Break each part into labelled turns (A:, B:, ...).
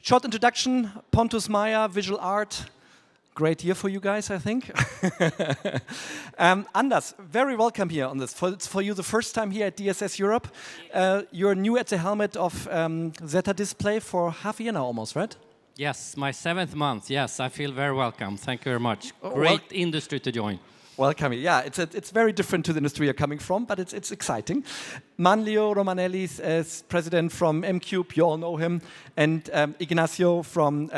A: Short introduction, Pontus Meyer, visual art. Great year for you guys, I think. Anders, very welcome here on this. It's for you the first time here at DSS Europe. You're new at the helmet of Zeta Display for half a year now almost, right?
B: Yes, my 7th month. Yes, I feel very welcome. Thank you very much. Great industry to join.
A: Welcome. Yeah, it's very different to the industry you're coming from, but it's exciting. Manlio Romanelli is president from M-Cube, you all know him, and Ignacio from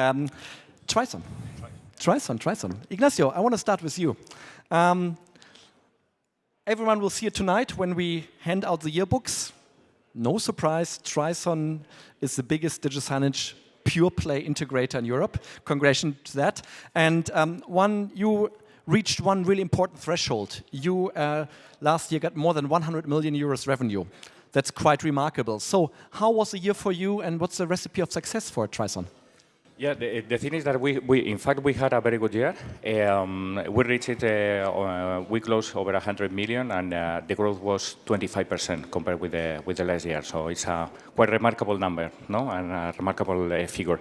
A: Trison. Trison. Ignacio, I want to start with you. Everyone will see it tonight when we hand out the yearbooks. No surprise, Trison is the biggest digital signage pure play integrator in Europe. Congratulations to that. And you reached one really important threshold. You last year got more than 100 million euros revenue. That's quite remarkable. So how was the year for you, and what's the recipe of success for Trison?
C: Yeah, the thing is that we in fact we had a very good year. We reached we closed over 100 million, and the growth was 25% compared with the last year. So it's a quite remarkable number, no, and a remarkable figure.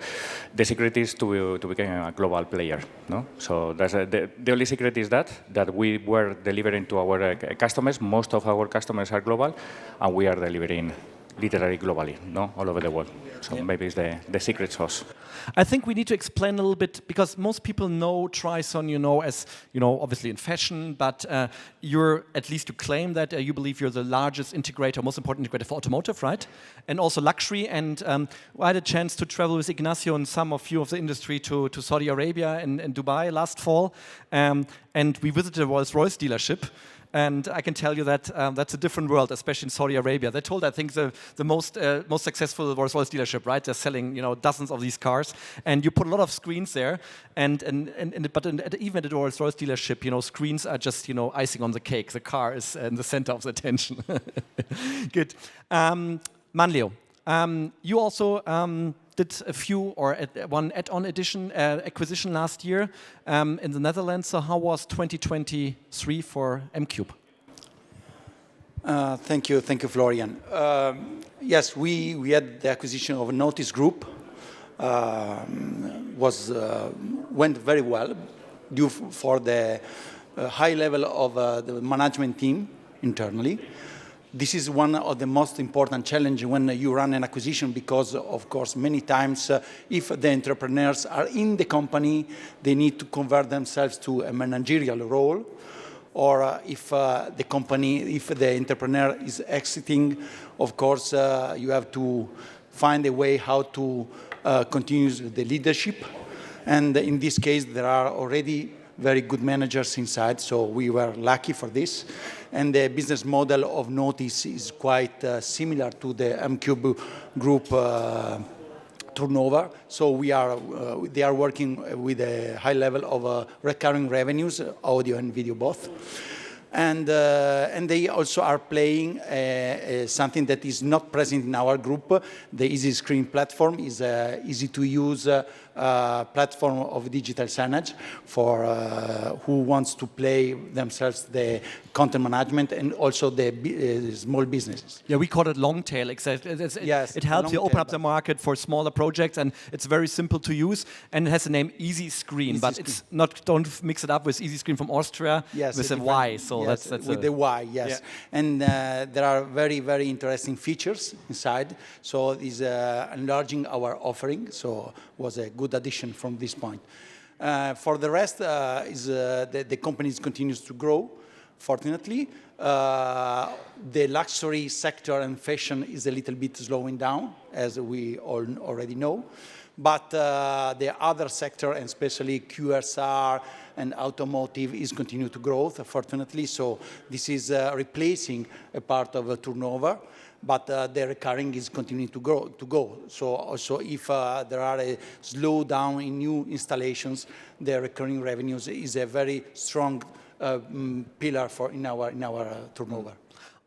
C: The secret is to become a global player, no. So that's the only secret is that we were delivering to our customers. Most of our customers are global, and we are delivering literally globally, no, all over the world. So maybe it's the secret sauce.
A: I think we need to explain a little bit, because most people know Trison, as, obviously in fashion, but you're, at least you claim that you believe you're the largest integrator, most important integrator for automotive, right? And also luxury. And I had a chance to travel with Ignacio and some of you of the industry to Saudi Arabia and Dubai last fall. And we visited a Rolls-Royce dealership. And I can tell you that that's a different world, especially in Saudi Arabia. They told, I think, the most successful Rolls-Royce dealership, right? They're selling, dozens of these cars, and you put a lot of screens there. But even at the Rolls-Royce dealership, screens are just, icing on the cake. The car is in the center of the attention. Good. Manlio, you also did a few one add-on acquisition last year in the Netherlands. So how was 2023 for M-Cube?
D: Thank you, Florian. Yes, we had the acquisition of a Notice Group. Went very well due for the high level of the management team internally. This is one of the most important challenges when you run an acquisition, because, of course, many times if the entrepreneurs are in the company, they need to convert themselves to a managerial role. Or if the entrepreneur is exiting, of course, you have to find a way how to continue the leadership. And in this case, there are already very good managers inside, so we were lucky for this. And the business model of Notice is quite similar to the M-Cube Group turnover. So they are working with a high level of recurring revenues, audio and video both. And they also are playing something that is not present in our group. The Easy Screen platform is easy to use platform of digital signage for who wants to play themselves the content management and also the small businesses.
A: Yeah, we call it long tail.
D: Yes,
A: it helps you open up the market for smaller projects, and it's very simple to use. And it has the name Easy Screen, but it's not. Don't mix it up with Easy Screen from Austria with a Y. So
D: yes,
A: that's
D: with the Y. Yes, yeah. And there are very, very interesting features inside. So it's enlarging our offering. So was a good addition from this point. For the rest, the company continues to grow, fortunately. The luxury sector and fashion is a little bit slowing down, as we all already know. But the other sector, and especially QSR and automotive, is continuing to grow, fortunately. So this is replacing a part of a turnover. But the recurring is continuing to go. So also if there are a slowdown in new installations, the recurring revenues is a very strong pillar in our turnover.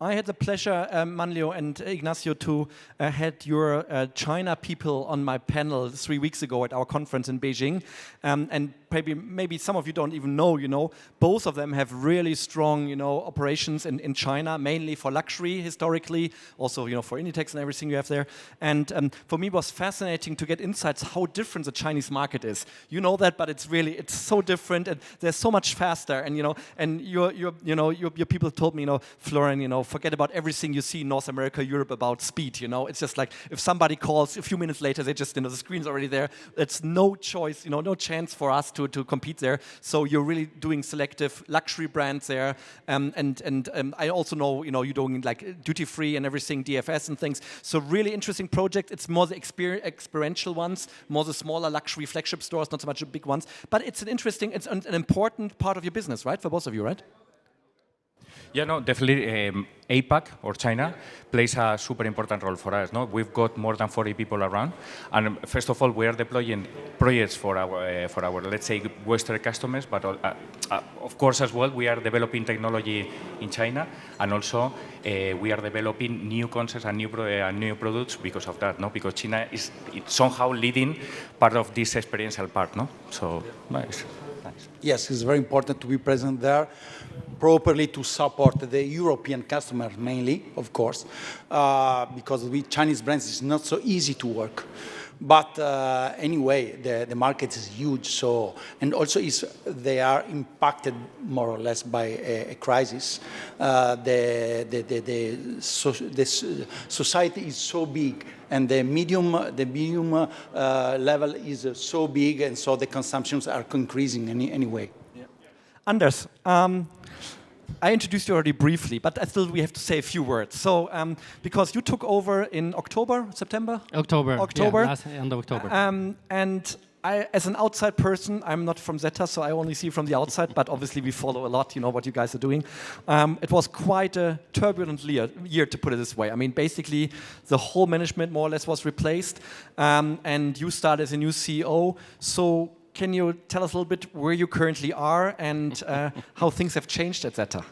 A: I had the pleasure, Manlio and Ignacio, to had your China people on my panel 3 weeks ago at our conference in Beijing. And maybe some of you don't even know, both of them have really strong, operations in China, mainly for luxury historically, also, for Inditex and everything you have there. And for me, it was fascinating to get insights how different the Chinese market is. You know that, but it's so different, and they're so much faster. And and your people told me, Florian, forget about everything you see in North America, Europe about speed. It's just like if somebody calls a few minutes later, they just the screen's already there. It's no choice, no chance for us to compete there. So you're really doing selective luxury brands there, and I also know you're doing like duty free and everything, DFS and things. So really interesting project. It's more the experiential ones, more the smaller luxury flagship stores, not so much the big ones. But it's an important part of your business, right, for both of you, right?
C: Yeah, no, definitely. APAC or China plays a super important role for us. No, we've got more than 40 people around, and first of all, we are deploying projects for our let's say Western customers, but of course as well we are developing technology in China, and also we are developing new concepts and new products because of that. No, because China is somehow leading part of this experiential part. No, so nice.
D: Yes, it's very important to be present there properly to support the European customers mainly, of course, because with Chinese brands it's not so easy to work. But anyway, the market is huge, so and also they are impacted more or less by a crisis. The society is so big, and the medium level is so big, and so the consumptions are increasing anyway.
A: Yeah. Anders, I introduced you already briefly, but still we have to say a few words. So, because you took over in September?
B: October. Yeah, end of October.
A: And I, as an outside person, I'm not from Zeta, so I only see from the outside, but obviously we follow a lot, what you guys are doing. It was quite a turbulent year, to put it this way. I mean, basically, the whole management more or less was replaced, and you started as a new CEO. So, can you tell us a little bit where you currently are and how things have changed at Zeta?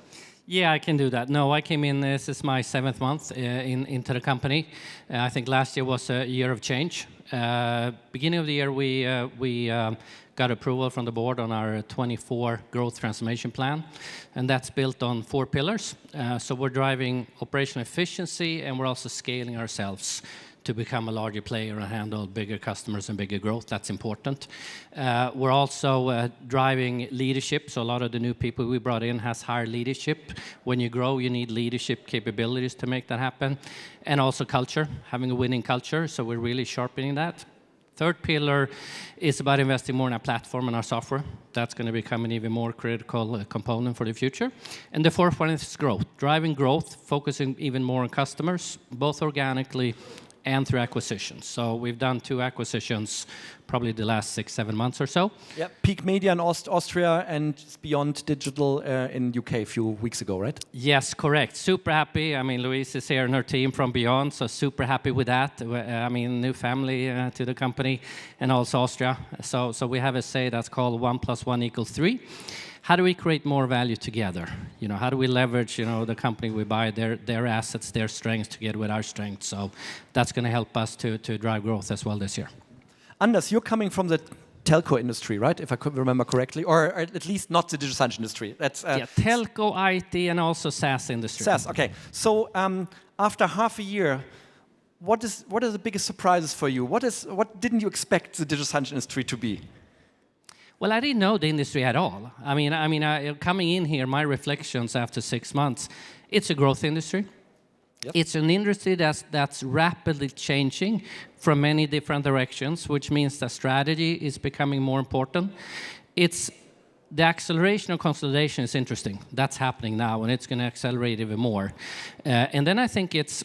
B: Yeah, I can do that. No, I came in, this is my 7th month into the company. I think last year was a year of change. Beginning of the year, we got approval from the board on our 24 growth transformation plan, and that's built on 4 pillars. So we're driving operational efficiency, and we're also scaling ourselves to become a larger player and handle bigger customers and bigger growth. That's important. We're also driving leadership. So a lot of the new people we brought in has higher leadership. When you grow, you need leadership capabilities to make that happen. And also culture, having a winning culture. So we're really sharpening that. Third pillar is about investing more in our platform and our software. That's going to become an even more critical component for the future. And the fourth one is growth. Driving growth, focusing even more on customers, both organically and through acquisitions. So we've done 2 acquisitions probably the last 6-7 months or so.
A: Yeah, Peak Media in Austria and Beyond Digital in UK a few weeks ago, right?
B: Yes, correct. Super happy. I mean, Louise is here and her team from Beyond, so super happy with that. I mean, new family to the company, and also Austria. So we have a say that's called 1 + 1 = 3. How do we create more value together? How do we leverage, the company we buy, their assets, their strengths together with our strengths? So that's going to help us to drive growth as well this year.
A: Anders, you're coming from the telco industry, right? If I could remember correctly, or at least not the digital signage industry. That's
B: telco, IT, and also SaaS industry.
A: SaaS, okay. So after half a year, what are the biggest surprises for you? What didn't you expect the digital signage industry to be?
B: Well, I didn't know the industry at all. I mean, coming in here, my reflections after 6 months, it's a growth industry. Yep. It's an industry that's rapidly changing from many different directions, which means that strategy is becoming more important. The acceleration of consolidation is interesting. That's happening now, and it's going to accelerate even more. And then I think it's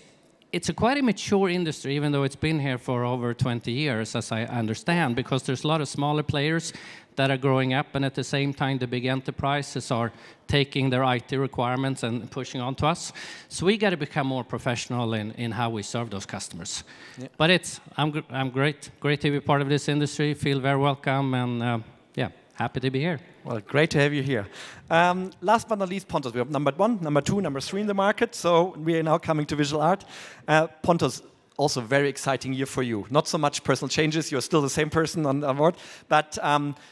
B: a quite a mature industry, even though it's been here for over 20 years, as I understand, because there's a lot of smaller players that are growing up, and at the same time, the big enterprises are taking their IT requirements and pushing on to us. So we got to become more professional in how we serve those customers. Yeah. But I'm great to be part of this industry. Feel very welcome, and happy to be here.
A: Well, great to have you here. Last but not least, Pontus. We have number 1, number 2, number 3 in the market. So we are now coming to visual art. Pontus, also very exciting year for you. Not so much personal changes. You're still the same person on board. But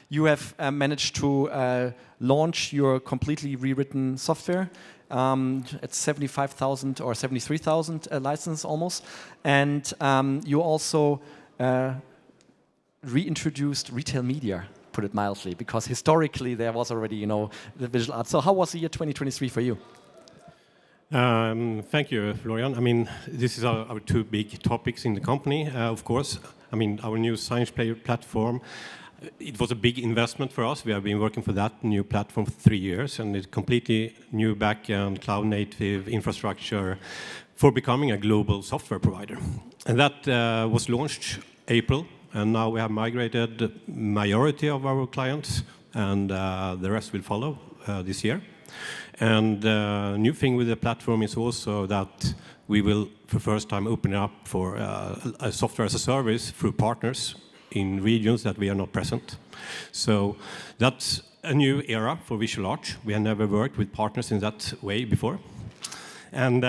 A: you have managed to launch your completely rewritten software. It's 75,000 or 73,000 licenses almost. And you also reintroduced retail media, put it mildly, because historically there was already, the visual art. So how was the year 2023 for you?
E: Thank you, Florian. I mean, this is our two big topics in the company, of course. I mean, our new Signage Player platform, it was a big investment for us. We have been working for that new platform for 3 years, and it's completely new back-end, cloud-native infrastructure for becoming a global software provider. And that was launched April. And now we have migrated the majority of our clients, and the rest will follow this year. And the new thing with the platform is also that we will, for the first time, open up for a software as a service through partners in regions that we are not present. So that's a new era for visual art. We have never worked with partners in that way before. And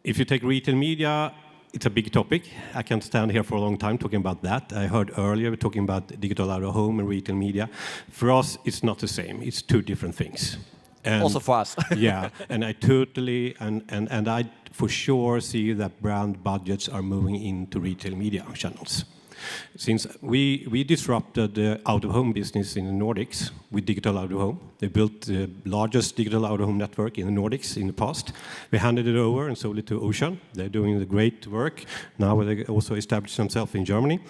E: if you take retail media, it's a big topic. I can't stand here for a long time talking about that. I heard earlier talking about digital out-of-home and retail media. For us, it's not the same. It's two different things. And
A: also for us.
E: Yeah, and I totally, and I for sure see that brand budgets are moving into retail media channels. Since we disrupted the out-of-home business in the Nordics with digital out-of-home. They built the largest digital out-of-home network in the Nordics in the past. We handed it over and sold it to Ocean. They're doing the great work. Now they also established themselves in Germany.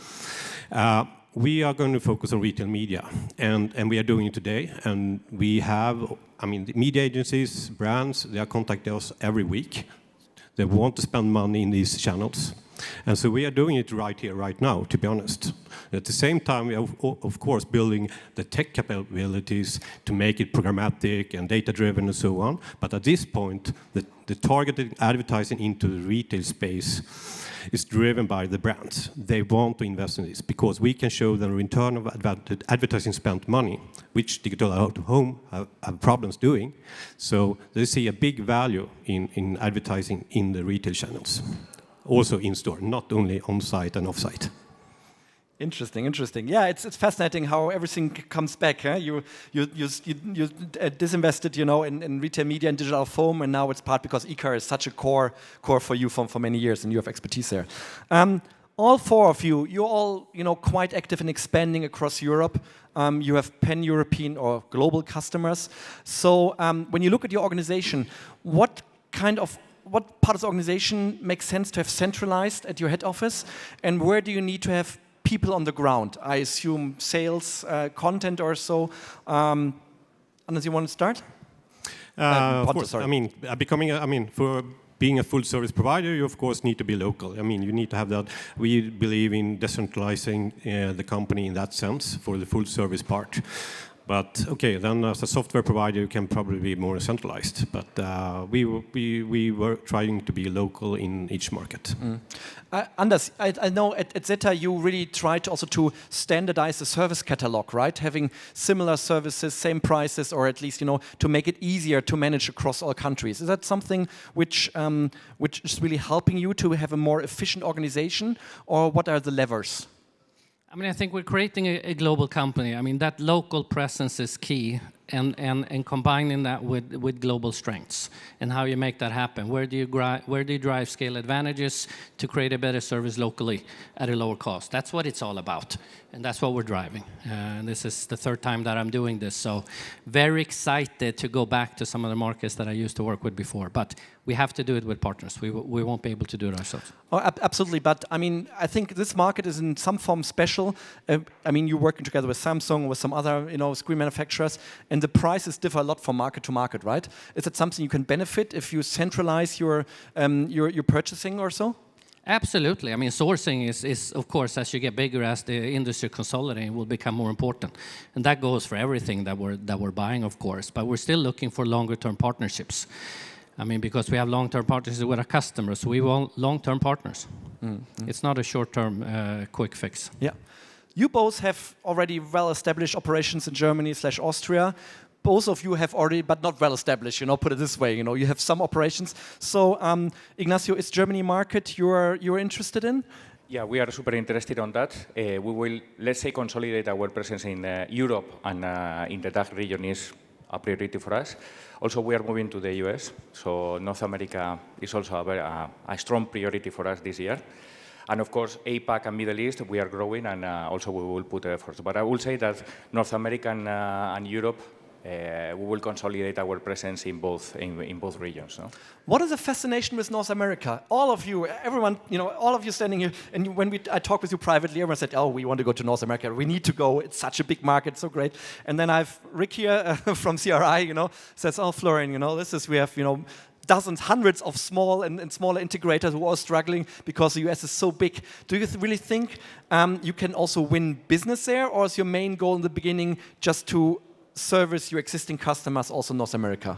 E: We are going to focus on retail media, and we are doing it today. And we have, I mean, the media agencies, brands, they are contacting us every week. They want to spend money in these channels. And so we are doing it right here, right now, to be honest. At the same time, we are, of course, building the tech capabilities to make it programmatic and data-driven and so on. But at this point, the targeted advertising into the retail space is driven by the brands. They want to invest in this because we can show them a return of advertising spent money, which digital out-of-home have problems doing. So they see a big value in advertising in the retail channels. Also in store, not only on site and off site.
A: Interesting, interesting. Yeah, it's fascinating how everything comes back. Huh? You disinvested, in retail media and digital out-of-home, and now it's part because e-car is such a core for you for many years, and you have expertise there. All four of you, you're all quite active in expanding across Europe. You have pan-European or global customers. So when you look at your organization, what part of the organization makes sense to have centralized at your head office, and where do you need to have people on the ground? I assume sales, content or so. Anders, you want to start?
E: Of course. Sorry. I mean, for being a full service provider, you of course need to be local. I mean, you need to have that. We believe in decentralizing the company in that sense for the full service part. But okay, then as a software provider, you can probably be more centralized. But we were trying to be local in each market.
A: Anders, I know at Zeta you really tried also to standardize the service catalog, right? Having similar services, same prices, or at least to make it easier to manage across all countries. Is that something which is really helping you to have a more efficient organization, or what are the levers?
B: I mean, I think we're creating a global company. I mean, that local presence is key, and combining that with global strengths and how you make that happen. Where do you drive scale advantages to create a better service locally at a lower cost? That's what it's all about, and that's what we're driving. And this is the third time that I'm doing this, so very excited to go back to some of the markets that I used to work with before. But we have to do it with partners. We won't be able to do it ourselves.
A: Oh, absolutely. But I mean, I think this market is in some form special. I mean, you're working together with Samsung, with some other, screen manufacturers, and the prices differ a lot from market to market, right? Is it something you can benefit if you centralize your purchasing or so?
B: Absolutely. I mean, sourcing is of course, as you get bigger, as the industry consolidates, will become more important, and that goes for everything that we're buying, of course. But we're still looking for longer-term partnerships. I mean, because we have long-term partnerships with our customers, we want long-term partners. Mm-hmm. It's not a short-term quick fix.
A: Yeah. You both have already well-established operations in Germany/Austria. Both of you have already, but not well-established, put it this way, you have some operations. So, Ignacio, is Germany a market you're interested in?
C: Yeah, we are super interested on that. We will, let's say, consolidate our presence in Europe and in the DACH region is a priority for us. Also, we are moving to the US, so North America is also a strong priority for us this year. And of course, APAC and Middle East, we are growing, and also we will put efforts. But I will say that North America and Europe, we will consolidate our presence in both regions. No?
A: What is the fascination with North America? All of you, everyone, all of you standing here, and when I talked with you privately, everyone said, "Oh, we want to go to North America. We need to go. It's such a big market, so great." And then I've Rick here from CRI, says, "Oh, Florian, we have, dozens, hundreds of small and smaller integrators who are struggling because the US is so big." Do you really think you can also win business there, or is your main goal in the beginning just to service your existing customers also in North America?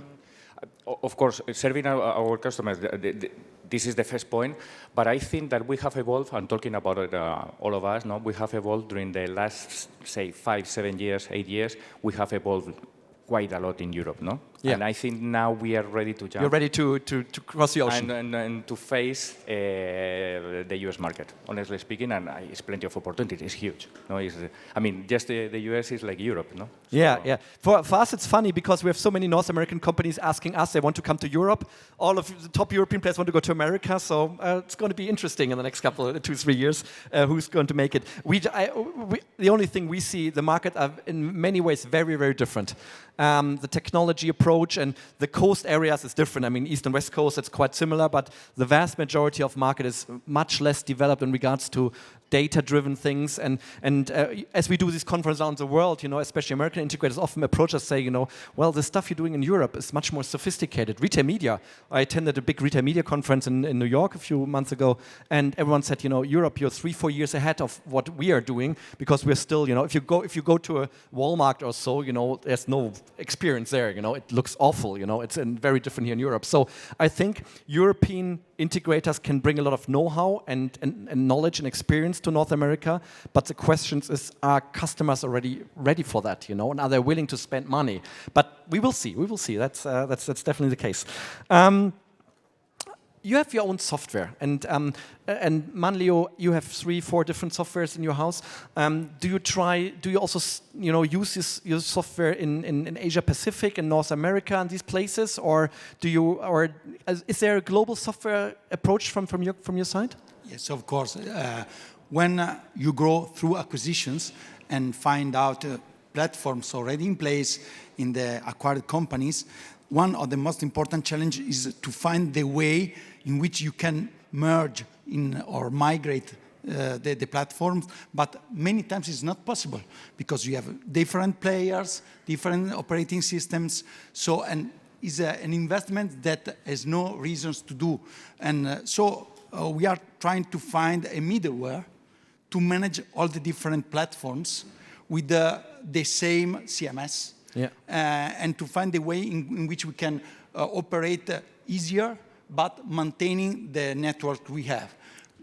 C: Of course, serving our customers, this is the first point. But I think that we have evolved, and talking about it, all of us, we have evolved during the last, say, 5, 7 years, 8 years. We have evolved quite a lot in Europe, no? Yeah. And I think now we are ready to jump.
A: You're ready to cross the ocean.
C: And to face the US market, honestly speaking, and it's plenty of opportunity. It's huge. No, just the US is like Europe, no? So
A: yeah. For us, it's funny because we have so many North American companies asking us, they want to come to Europe. All of the top European players want to go to America, so it's going to be interesting in the next 2-3 years who's going to make it. The only thing we see, the market are in many ways very, very different. The technology approach and the coast areas is different. East and West Coast, it's quite similar, but the vast majority of market is much less developed in regards to data-driven things. And as we do these conferences around the world, especially American integrators often approach us say, well, the stuff you're doing in Europe is much more sophisticated. Retail media. I attended a big retail media conference in New York a few months ago, and everyone said, Europe, you're 3-4 years ahead of what we are doing because we're still, if you go to a Walmart or so, there's no experience there. It looks awful. It's very different here in Europe. So I think European integrators can bring a lot of know-how and knowledge and experience to North America, but the question is, are customers already ready for that, and are they willing to spend money? But we will see. That's definitely the case. You have your own software, and Manlio, you have 3-4 different softwares in your house. Do you also use your software in Asia Pacific and North America and these places, or is there a global software approach from your side?
D: Yes, of course. When you grow through acquisitions and find out platforms already in place in the acquired companies, one of the most important challenges is to find the way in which you can merge or migrate the platforms, but many times it's not possible because you have different players, different operating systems, and it's an investment that has no reasons to do. And we are trying to find a middleware to manage all the different platforms with the same CMS, and to find a way in which we can operate easier, but maintaining the network we have.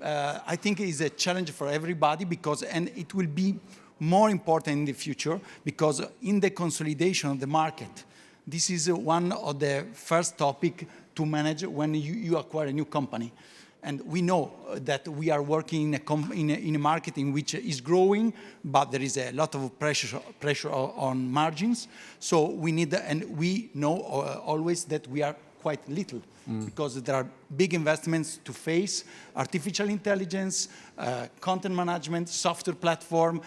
D: I think it is a challenge for everybody and it will be more important in the future because in the consolidation of the market, this is one of the first topic to manage when you acquire a new company. And we know that we are working in a market in which is growing, but there is a lot of pressure on margins. So we need, and we know always that we are quite little because there are big investments to face: artificial intelligence, content management, software platform,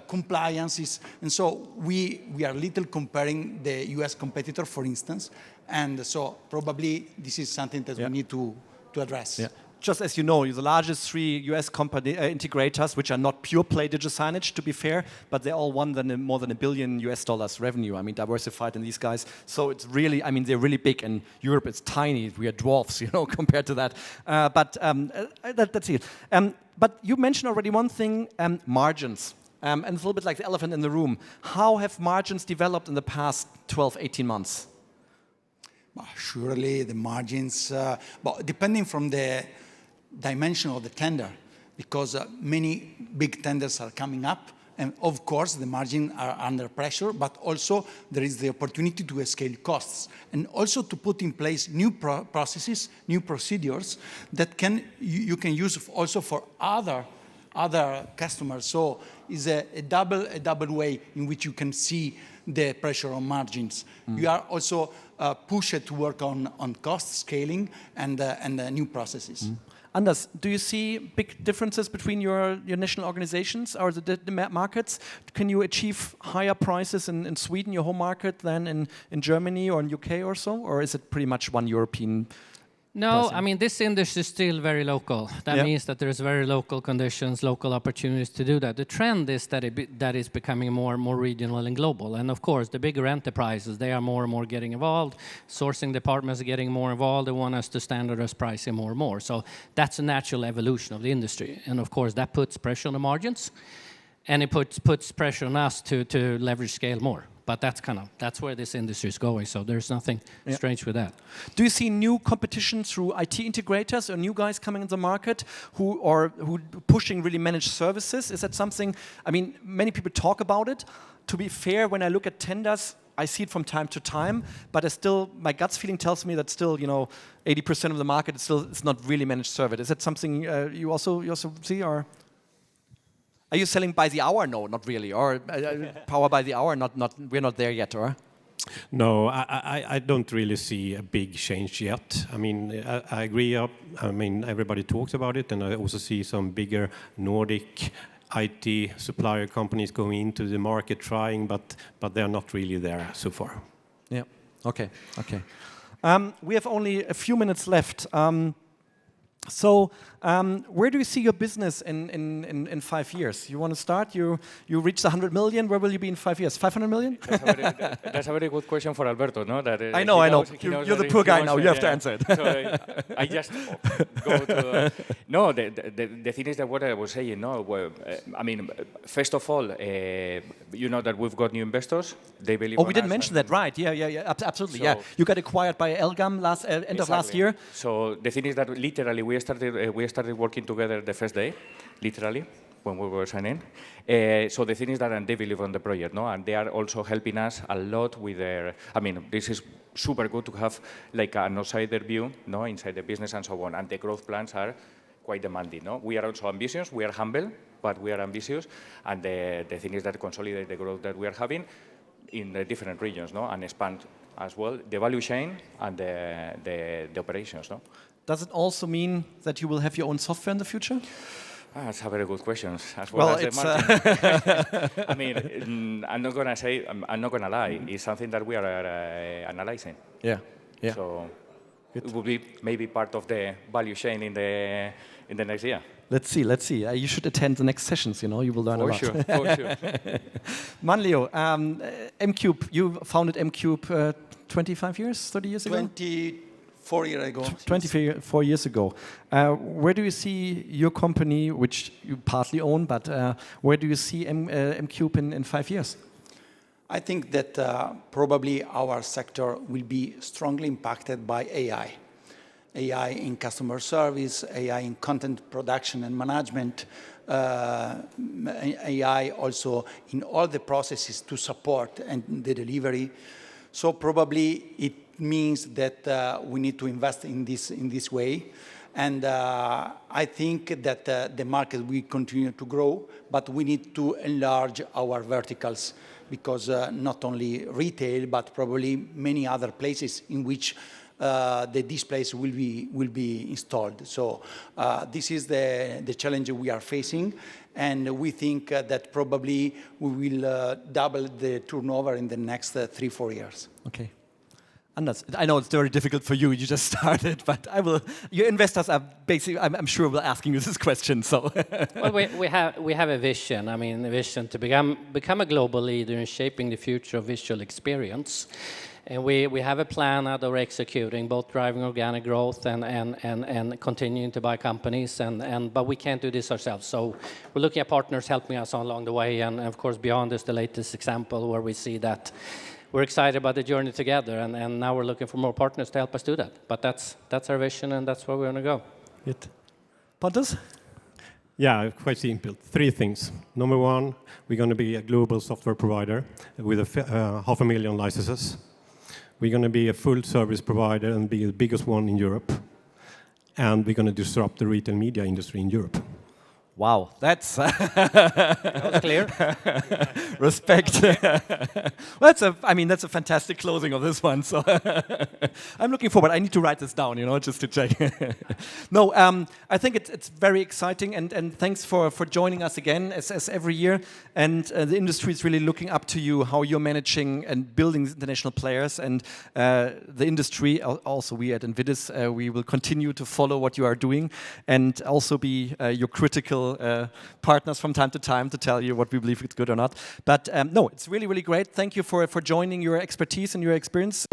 D: compliances. And so we are little comparing the US competitor, for instance. And so probably this is something that we need to address.
A: Yeah. Just as you know, you're the largest 3 US company integrators, which are not pure play digital signage, to be fair, but they all won more than $1 billion revenue. Diversified in these guys. So it's really, they're really big, and Europe is tiny. We are dwarfs, compared to that. But that's it. But you mentioned already one thing: margins. And it's a little bit like the elephant in the room. How have margins developed in the past 12, 18 months?
D: Surely the margins, depending from the dimension of the tender, because many big tenders are coming up. And of course, the margins are under pressure, but also there is the opportunity to scale costs and also to put in place new processes, new procedures that you can use also for other customers. So it's a double way in which you can see the pressure on margins. You are also pushed to work on cost scaling and new processes.
A: Anders, do you see big differences between your national organizations or the markets? Can you achieve higher prices in Sweden, your home market, than in Germany or in UK or so? Or is it pretty much one European?
B: No,
A: pricing?
B: I mean, this industry is still very local. That means that there's very local conditions, local opportunities to do that. The trend is that is becoming more and more regional and global. And of course, the bigger enterprises, they are more and more getting involved. Sourcing departments are getting more involved. They want us to standardize pricing more and more. So that's a natural evolution of the industry. And of course, that puts pressure on the margins. And it puts pressure on us to leverage scale more. But that's where this industry is going. So there's nothing strange with that.
A: Do you see new competition through IT integrators or new guys coming in the market who pushing really managed services? Is that something? I mean, many people talk about it. To be fair, when I look at tenders, I see it from time to time. But my gut feeling tells me that still, 80% of the market is not really managed service. Is that something you also see, or? Are you selling by the hour? No, not really. Or power by the hour? Not. We're not there yet, or?
E: No, I don't really see a big change yet. I mean, I agree. I mean, everybody talks about it, and I also see some bigger Nordic IT supplier companies going into the market trying, but they are not really there so far.
A: Yeah. Okay. We have only a few minutes left. So, where do you see your business in 5 years? You want to start? You reach the 100 million. Where will you be in 5 years? 500 million?
C: That's a very good question for Alberto, no? That,
A: I know. You're the poor guy now. You have to answer it.
C: So I just go to... No, the thing is that what I was saying, no? I mean, first of all, you know that we've got new investors. They believe
A: we didn't mention that, right? Yeah, absolutely. So you got acquired by Elgam end of last year.
C: So the thing is that literally we started working together the first day, literally, when we were signing. So the thing is that they believe on the project, no? And they are also helping us a lot with their... I mean, this is super good to have like an outsider view, no, inside the business and so on. And the growth plans are quite demanding, no? We are also ambitious. We are humble, but we are ambitious. And the thing is that consolidate the growth that we are having in the different regions, no? And expand as well the value chain and the operations, no?
A: Does it also mean that you will have your own software in the future?
C: That's a very good question. As well as the margin. I mean, I'm not gonna lie. It's something that we are analyzing.
A: Yeah.
C: So it will be maybe part of the value chain in the next year.
A: Let's see. You should attend the next sessions. You will learn a lot.
C: For sure.
A: Manlio, M-Cube. You founded M-Cube 25 years, 30 years ago.
D: 24 years ago.
A: 24 years ago. Where do you see your company, which you partly own, but where do you see M-Cube in 5 years?
D: I think that probably our sector will be strongly impacted by AI. AI in customer service, AI in content production and management, AI also in all the processes to support and the delivery. So probably it means that we need to invest in this way. And I think that the market will continue to grow, but we need to enlarge our verticals because not only retail, but probably many other places in which the displays will be installed. So this is the challenge we are facing, and we think that probably we will double the turnover in the next 3-4 years.
A: Okay. Anders, I know it's very difficult for you. You just started, but your investors are basically, I'm sure, will asking you this question. So,
B: well, we have a vision. I mean, a vision to become a global leader in shaping the future of visual experience. And we have a plan that we're executing, both driving organic growth and continuing to buy companies. But we can't do this ourselves. So we're looking at partners helping us along the way. And of course, beyond is the latest example where we see that we're excited about the journey together. And now we're looking for more partners to help us do that. But that's our vision, and that's where we're going to go.
A: Good. Pontus?
E: Yeah, quite simple. 3 things. Number 1, we're going to be a global software provider with 500,000 licenses. We're going to be a full service provider and be the biggest one in Europe. And we're going to disrupt the retail media industry in Europe.
A: Wow, that's
B: That was clear.
A: respect. That's a fantastic closing of this one. So I'm looking forward. I need to write this down, just to check. No, I think it's very exciting, and thanks for joining us again as every year. And the industry is really looking up to you, how you're managing and building international players, and the industry. Also, we at Envidis, we will continue to follow what you are doing, and also be your critical partners from time to tell you what we believe is good or not. But no, it's really, really great. Thank you for joining your expertise and your experience.